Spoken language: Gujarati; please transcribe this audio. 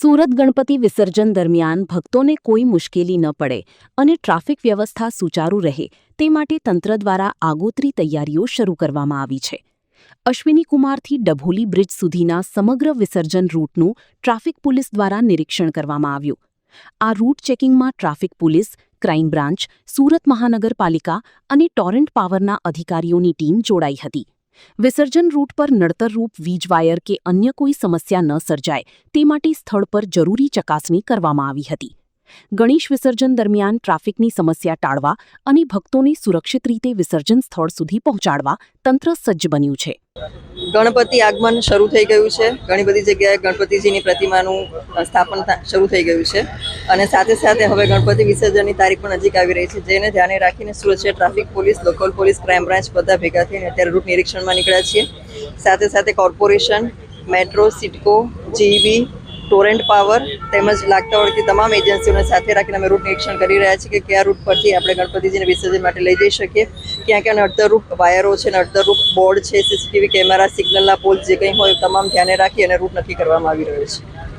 સુરત ગણપતિ વિસર્જન દરમિયાન ભક્તોને કોઈ મુશ્કેલી ન પડે અને ટ્રાફિક વ્યવસ્થા સુચારુ રહે તે માટે તંત્ર દ્વારા આગોતરી તૈયારીઓ શરૂ કરવામાં આવી છે. અશ્વિની કુમારથી ડભોલી બ્રિજ સુધીના સમગ્ર વિસર્જન રૂટનું ટ્રાફિક પોલીસ દ્વારા નિરીક્ષણ કરવામાં આવ્યું. આ રૂટ ચેકિંગમાં traffic police, crime branch, Surat મહાનગરપાલિકા અને ટોરેન્ટ પાવરના અધિકારીઓની ટીમ જોડાઈ હતી. વિસર્જન રૂટ પર નડતરરૂપ વીજ વાયર કે અન્ય કોઈ સમસ્યા ન સર્જાય તે માટે સ્થળ પર જરૂરી ચકાસણી કરવામાં આવી હતી. ગણેશ વિસર્જન દરમિયાન ટ્રાફિકની સમસ્યા ટાળવા અને ભક્તોને સુરક્ષિત રીતે વિસર્જન સ્થળ સુધી પહોંચાડવા તંત્ર સજ્જ બન્યું છે. ગણપતિ આગમન શરૂ થઈ ગયું છે. ઘણી બધી જગ્યાએ ગણપતિજીની પ્રતિમાનું સ્થાપન શરૂ થઈ ગયું છે અને સાથે સાથે હવે ગણપતિ વિસર્જનની તારીખ પણ નજીક આવી રહી છે, જેને ધ્યાને રાખીને સુરત શહેર traffic police, local police, crime branch બધા ભેગા થઈને અત્યારે રૂટ નિરીક્ષણમાં નીકળ્યા છીએ. સાથે સાથે કોર્પોરેશન, મેટ્રો, સિટકો, જીઈબી, ટોરેન્ટ પાવર તેમજ લાગતા વળગતી તમામ એજન્સીઓને સાથે રાખીને અમે રૂટ નિરીક્ષણ કરી રહ્યા છીએ કે કયા રૂટ પરથી આપણે ગણપતિજીને વિસર્જન માટે લઈ જઈ શકીએ. ક્યાં ક્યાં નડતરરૂપ વાયરો છે, નડતરરૂપ બોર્ડ છે, સીસીટીવી કેમેરા, સિગ્નલના પોલ જે કંઈ હોય તમામ ધ્યાને રાખી અને રૂટ નક્કી કરવામાં આવી રહ્યો છે.